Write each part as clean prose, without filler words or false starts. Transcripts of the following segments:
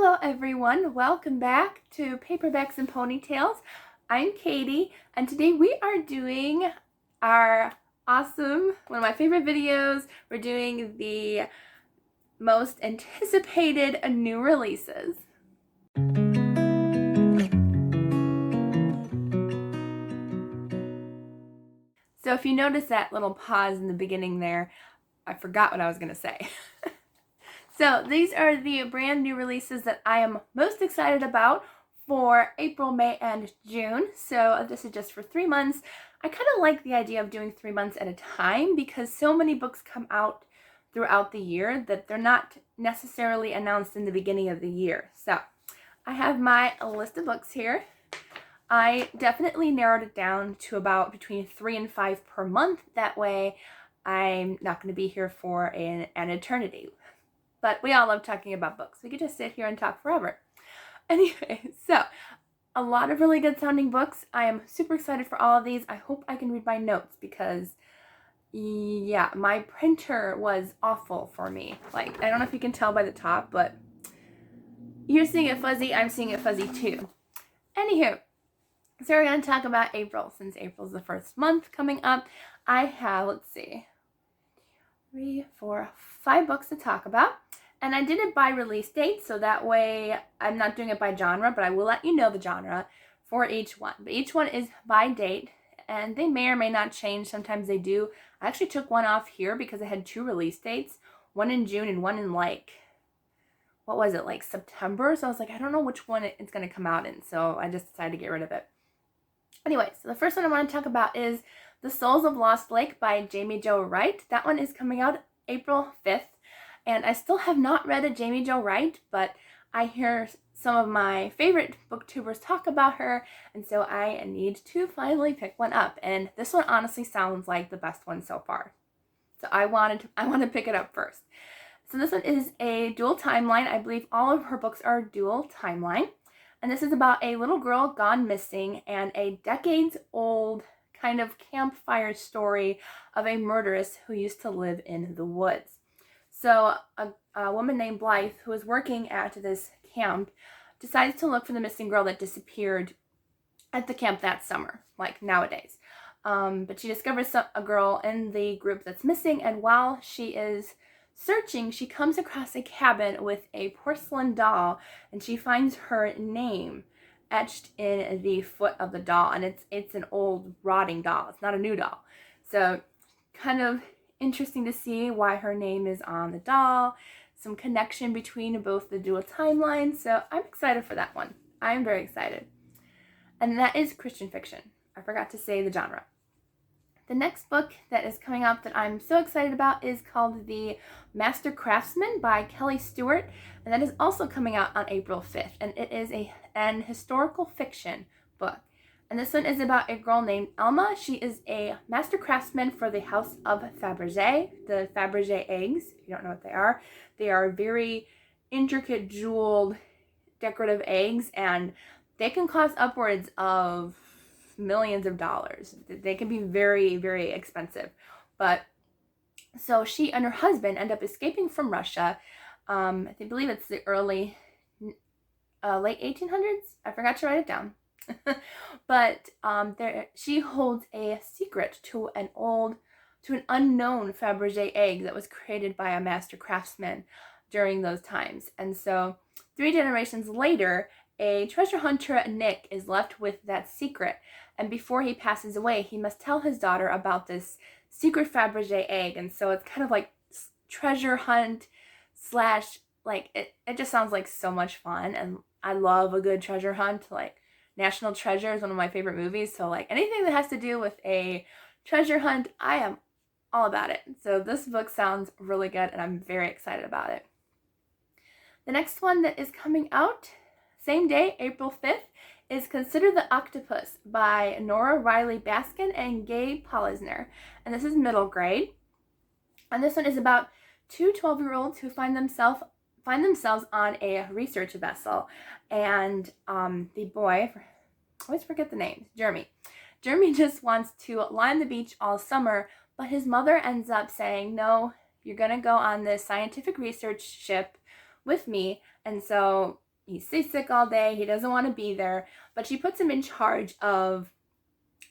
Hello everyone, welcome back to Paperbacks and Ponytails. I'm Katie, and today we are doing our awesome, one of my favorite videos. We're doing the most anticipated new releases. So if you notice that little pause in the beginning there, I forgot what I was going to say. So these are the brand new releases that I am most excited about for April, May, and June. So this is just for 3 months. I kind of like the idea of doing 3 months at a time because so many books come out throughout the year that they're not necessarily announced in the beginning of the year. So I have my list of books here. I definitely narrowed it down to about between 3 and 5 per month. That way I'm not going to be here for an eternity. But we all love talking about books. We could just sit here and talk forever. Anyway, so a lot of really good sounding books. I am super excited for all of these. I hope I can read my notes because, yeah, my printer was awful for me. Like, I don't know if you can tell by the top, but you're seeing it fuzzy. I'm seeing it fuzzy too. Anywho, so we're going to talk about April. Since April's the first month coming up, I have, let's see, 3, 4, 5 books to talk about. And I did it by release date, so that way I'm not doing it by genre, but I will let you know the genre for each one. But each one is by date, and they may or may not change. Sometimes they do. I actually took one off here because I had 2 release dates, one in June and one in like September. So I was like, I don't know which one it's going to come out in, so I just decided to get rid of it. Anyway, so the first one I want to talk about is The Souls of Lost Lake by Jamie Jo Wright. That one is coming out April 5th. And I still have not read a Jamie Jo Wright, but I hear some of my favorite booktubers talk about her, and so I need to finally pick one up. And this one honestly sounds like the best one so far. So I want to pick it up first. So this one is a dual timeline. I believe all of her books are dual timeline. And this is about a little girl gone missing and a decades-old kind of campfire story of a murderess who used to live in the woods. So a woman named Blythe, who is working at this camp, decides to look for the missing girl that disappeared at the camp that summer, like nowadays. But she discovers a girl in the group that's missing, and while she is searching, she comes across a cabin with a porcelain doll, and she finds her name etched in the foot of the doll, and it's an old rotting doll. It's not a new doll. So kind of interesting to see why her name is on the doll, some connection between both the dual timelines. So I'm excited for that one. I'm very excited. And that is Christian fiction. I forgot to say the genre. The next book that is coming out that I'm so excited about is called The Master Craftsman by Kelly Stewart, and that is also coming out on April 5th, and it is an historical fiction book. And this one is about a girl named Elma. She is a master craftsman for the House of Fabergé, the Fabergé eggs. If you don't know what they are very intricate, jeweled, decorative eggs, and they can cost upwards of millions of dollars. They can be very, very expensive. But so she and her husband end up escaping from Russia. I believe it's the late 1800s. I forgot to write it down. But she holds a secret to an unknown Fabergé egg that was created by a master craftsman during those times. And so 3 generations later, a treasure hunter, Nick, is left with that secret. And before he passes away, he must tell his daughter about this secret Fabergé egg. And so it's kind of like treasure hunt slash, like, it just sounds like so much fun. And I love a good treasure hunt. Like, National Treasure is one of my favorite movies. So, like, anything that has to do with a treasure hunt, I am all about it. So this book sounds really good, and I'm very excited about it. The next one that is coming out, same day, April 5th, is Consider the Octopus by Nora Riley Baskin and Gay Polisner. And this is middle grade. And this one is about 2 12-year-olds who find themselves on a research vessel. And the boy, I always forget the name, Jeremy. Jeremy just wants to lie on the beach all summer, but his mother ends up saying, no, you're going to go on this scientific research ship with me. And so he's seasick all day. He doesn't want to be there, but she puts him in charge of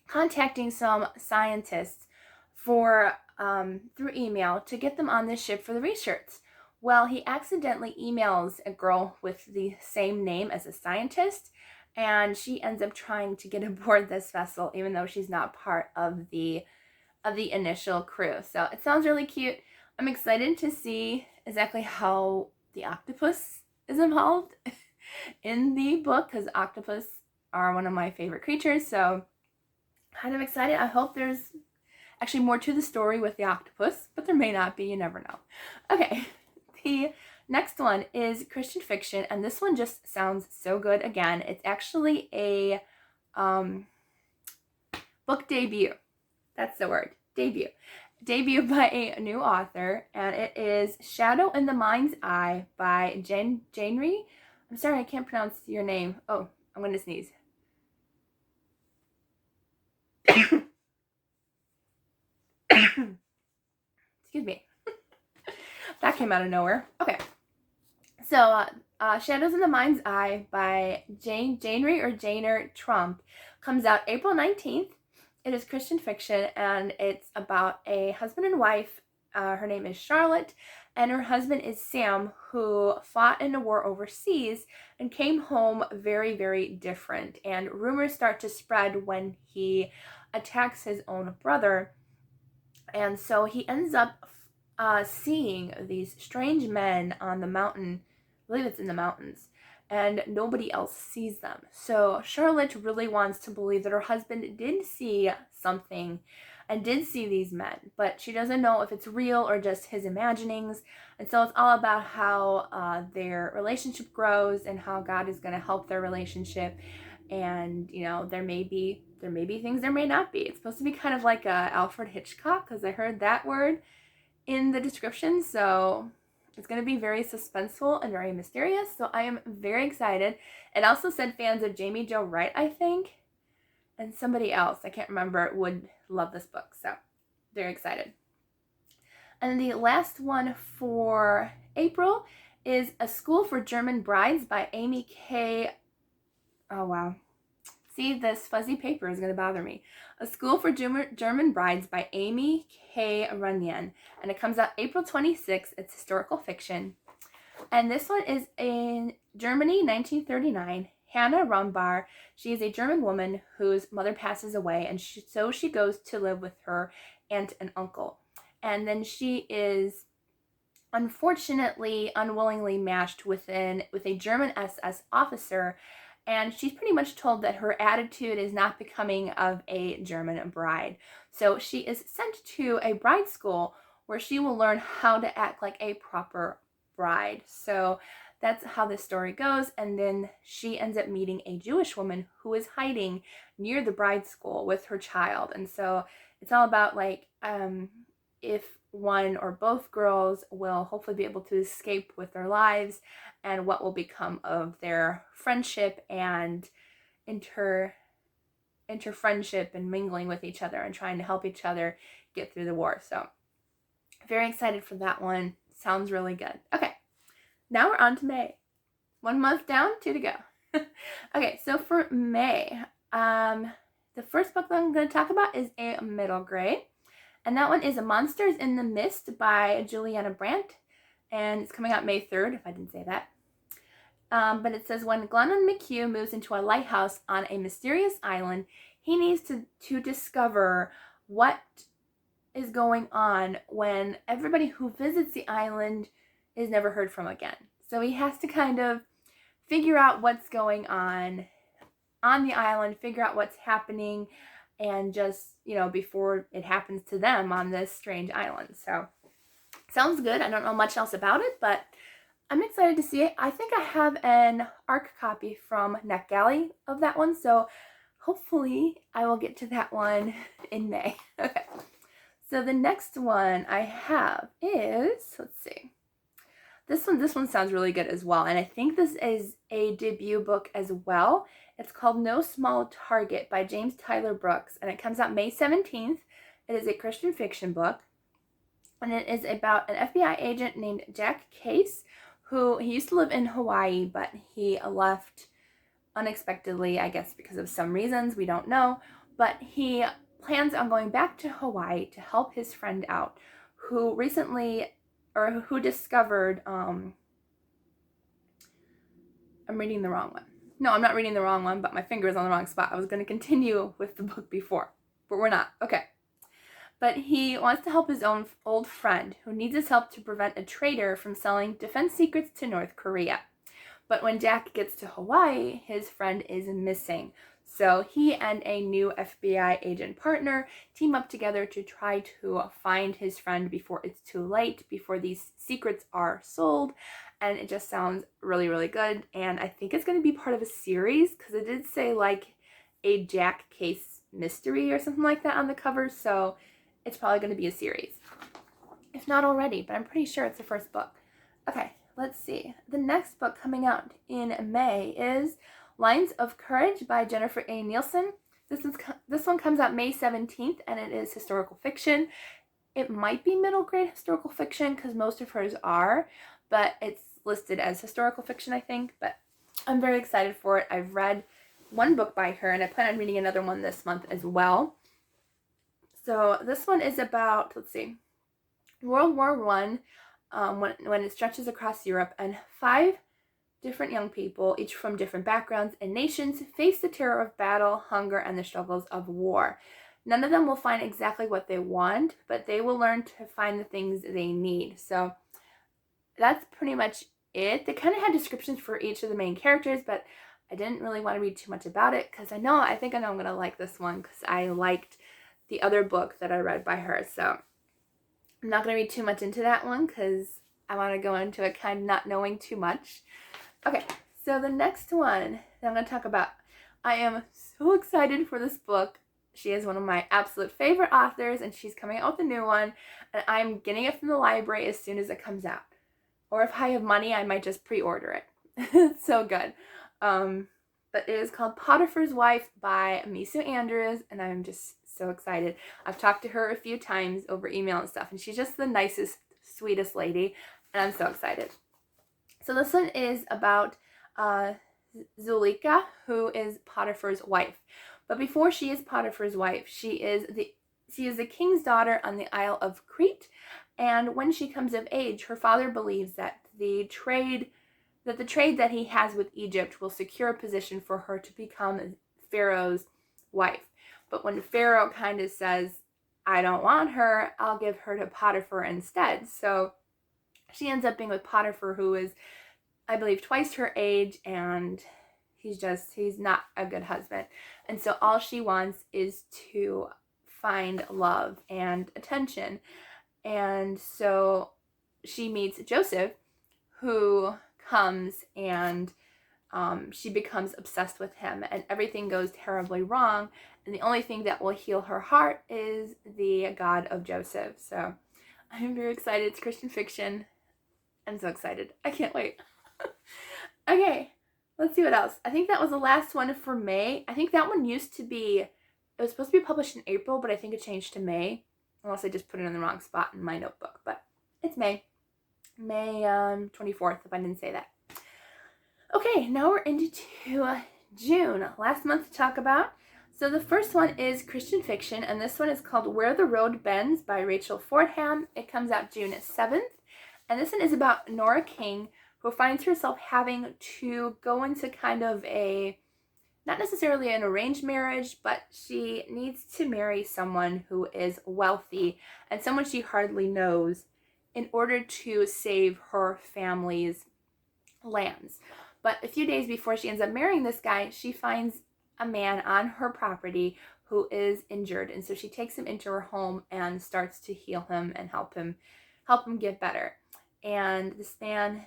contacting some scientists for through email to get them on this ship for the research. Well, he accidentally emails a girl with the same name as a scientist, and she ends up trying to get aboard this vessel, even though she's not part of the initial crew. So it sounds really cute. I'm excited to see exactly how the octopus is involved in the book, because octopus are one of my favorite creatures. So kind of excited. I hope there's actually more to the story with the octopus, but there may not be. You never know. Okay, the next one is Christian fiction, and this one just sounds so good. Again, it's actually a book debut. That's the word, debut. Debut by a new author, and it is Shadow in the Mind's Eye by Janry. I'm sorry, I can't pronounce your name. Oh, I'm going to sneeze. Excuse me. That came out of nowhere. Okay. So, Shadows in the Mind's Eye by Janry or Janer Trump comes out April 19th. It is Christian fiction, and it's about a husband and wife. Her name is Charlotte, and her husband is Sam, who fought in a war overseas and came home very, very different. And rumors start to spread when he attacks his own brother. And so he ends up seeing these strange men on the mountain. I believe it's in the mountains. And nobody else sees them. So Charlotte really wants to believe that her husband did see something and did see these men, but she doesn't know if it's real or just his imaginings. And so it's all about how their relationship grows and how God is going to help their relationship. And, you know, there may be things, there may not be. It's supposed to be kind of like Alfred Hitchcock, because I heard that word in the description. So it's going to be very suspenseful and very mysterious, so I am very excited. It also said fans of Jamie Jo Wright, I think, and somebody else, I can't remember, would love this book, so very excited. And the last one for April is A School for German Brides by Amy K. Oh, wow. See, this fuzzy paper is going to bother me. A School for German Brides by Amy K. Runyon. And it comes out April 26th. It's historical fiction. And this one is in Germany, 1939. Hannah Rumbar. She is a German woman whose mother passes away. And so she goes to live with her aunt and uncle. And then she is unfortunately, unwillingly matched with a German SS officer. And she's pretty much told that her attitude is not becoming of a German bride. So she is sent to a bride school where she will learn how to act like a proper bride. So that's how this story goes. And then she ends up meeting a Jewish woman who is hiding near the bride school with her child. And so it's all about like if one or both girls will hopefully be able to escape with their lives, and what will become of their friendship and inter-friendship and mingling with each other and trying to help each other get through the war. So very excited for that one. Sounds really good. Okay, now we're on to May. 1 month down, 2 to go. Okay, so for May, the first book that I'm going to talk about is a middle grade. And that one is Monsters in the Mist by Juliana Brandt. And it's coming out May 3rd, if I didn't say that. But it says, when Glennon McHugh moves into a lighthouse on a mysterious island, he needs to discover what is going on when everybody who visits the island is never heard from again. So he has to kind of figure out what's going on the island, figure out what's happening, and just, you know, before it happens to them on this strange island. So sounds good. I don't know much else about it, but I'm excited to see it. I think I have an ARC copy from NetGalley of that one, so hopefully I will get to that one in May. Okay, so the next one I have is, let's see, this one sounds really good as well, and I think this is a debut book as well. It's called No Small Target by James Tyler Brooks, and it comes out May 17th. It is a Christian fiction book, and it is about an FBI agent named Jack Case, who he used to live in Hawaii, but he left unexpectedly, I guess because of some reasons, we don't know. But he plans on going back to Hawaii to help his friend out, who recently, or who discovered, I'm reading the wrong one. No, I'm not reading the wrong one, but my finger is on the wrong spot. I was going to continue with the book before, but we're not. Okay. But he wants to help his own old friend who needs his help to prevent a traitor from selling defense secrets to North Korea. But when Jack gets to Hawaii, his friend is missing. So he and a new FBI agent partner team up together to try to find his friend before it's too late, before these secrets are sold. And it just sounds really, really good. And I think it's going to be part of a series, because it did say like a Jack case mystery or something like that on the cover. So it's probably going to be a series, if not already, but I'm pretty sure it's the first book. Okay, let's see. The next book coming out in May is Lines of Courage by Jennifer A. Nielsen. This one comes out May 17th, and it is historical fiction. It might be middle grade historical fiction, because most of hers are, but it's listed as historical fiction, I think. But I'm very excited for it. I've read one book by her, and I plan on reading another one this month as well. So this one is about, let's see, World War I, when it stretches across Europe, and 5 different young people, each from different backgrounds and nations, face the terror of battle, hunger, and the struggles of war. None of them will find exactly what they want, but they will learn to find the things they need. So that's pretty much it. They kind of had descriptions for each of the main characters, but I didn't really want to read too much about it, because I know I'm going to like this one, because I liked the other book that I read by her. So I'm not going to read too much into that one, because I want to go into it kind of not knowing too much. Okay, so the next one that I'm going to talk about, I am so excited for this book. She is one of my absolute favorite authors, and she's coming out with a new one, and I'm getting it from the library as soon as it comes out. Or if I have money, I might just pre-order it. It's so good. But it is called Potiphar's Wife by Misu Andrews, and I'm just so excited. I've talked to her a few times over email and stuff, and she's just the nicest, sweetest lady, and I'm so excited. So this one is about Zuleika, who is Potiphar's wife. But before she is Potiphar's wife, she is the king's daughter on the Isle of Crete, and when she comes of age, her father believes that the trade that he has with Egypt will secure a position for her to become Pharaoh's wife. But when Pharaoh kind of says, I don't want her, I'll give her to Potiphar instead. So she ends up being with Potiphar, who is, I believe, twice her age, and he's not a good husband. And so all she wants is to find love and attention. And so she meets Joseph, who comes, and she becomes obsessed with him, and everything goes terribly wrong, and the only thing that will heal her heart is the God of Joseph. So I'm very excited. It's Christian fiction. I'm so excited. I can't wait. Okay, let's see what else. I think that was the last one for May. I think that one it was supposed to be published in April, but I think it changed to May, unless I just put it in the wrong spot in my notebook. But it's May 24th, if I didn't say that. Okay, now we're into June, last month to talk about. So the first one is Christian fiction, and this one is called Where the Road Bends by Rachel Fordham. It comes out June 7th, and this one is about Nora King, who finds herself having to go into kind of not necessarily an arranged marriage, but she needs to marry someone who is wealthy and someone she hardly knows in order to save her family's lands. But a few days before she ends up marrying this guy, she finds a man on her property who is injured, and so she takes him into her home and starts to heal him and help him get better. And this man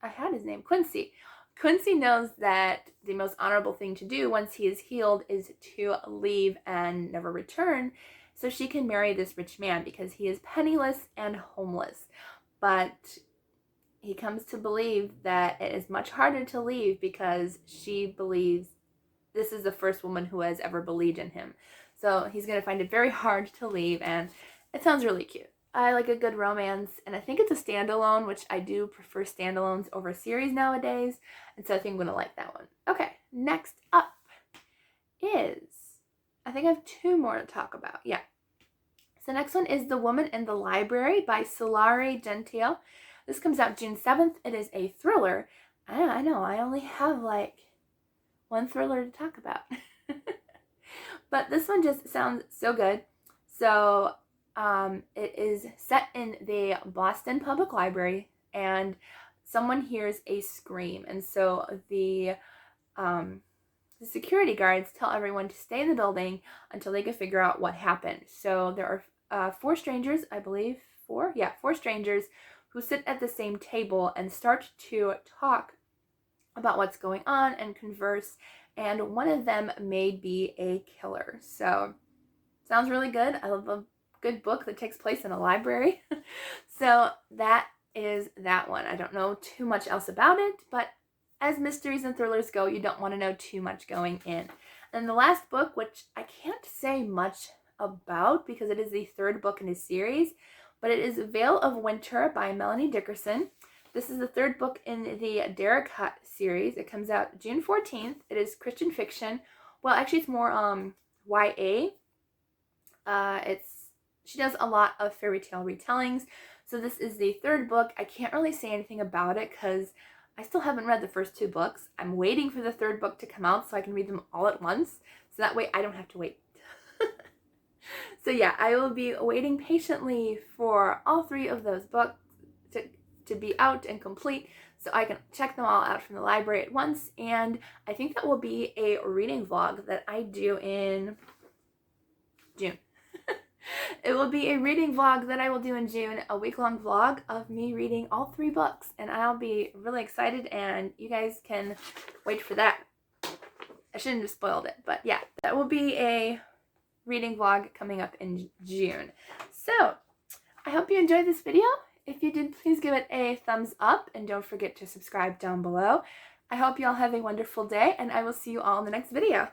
I had his name, Quincy. Quincy knows that the most honorable thing to do once he is healed is to leave and never return, so she can marry this rich man, because he is penniless and homeless. But he comes to believe that it is much harder to leave, because she believes this is the first woman who has ever believed in him. So he's going to find it very hard to leave, and it sounds really cute. I like a good romance, and I think it's a standalone, which I do prefer standalones over series nowadays, and so I think I'm going to like that one. Okay, next up is, I think I have two more to talk about. Yeah. So next one is The Woman in the Library by Solari Gentile. This comes out June 7th. It is a thriller. I know, I only have like one thriller to talk about. But this one just sounds so good. So it is set in the Boston Public Library, and someone hears a scream, and so the security guards tell everyone to stay in the building until they can figure out what happened. So there are four strangers, I believe, four strangers who sit at the same table and start to talk about what's going on and converse, and one of them may be a killer. So sounds really good. I love a good book that takes place in a library. So that is that one. I don't know too much else about it, but as mysteries and thrillers go, you don't want to know too much going in. And the last book, which I can't say much about because it is the third book in a series, but it is Veil of Winter by Melanie Dickerson. This is the third book in the Derek Hutt series. It comes out June 14th. It is Christian fiction. Well, actually, it's more YA. She does a lot of fairy tale retellings. So this is the third book. I can't really say anything about it because I still haven't read the first two books. I'm waiting for the third book to come out so I can read them all at once. So that way I don't have to wait. So yeah, I will be waiting patiently for all three of those books to be out and complete so I can check them all out from the library at once. And I think that will be a reading vlog that I do in June. It will be a reading vlog that I will do in June, a week-long vlog of me reading all three books, and I'll be really excited, and you guys can wait for that. I shouldn't have spoiled it, but yeah, that will be a reading vlog coming up in June. So I hope you enjoyed this video. If you did, please give it a thumbs up, and don't forget to subscribe down below. I hope you all have a wonderful day, and I will see you all in the next video.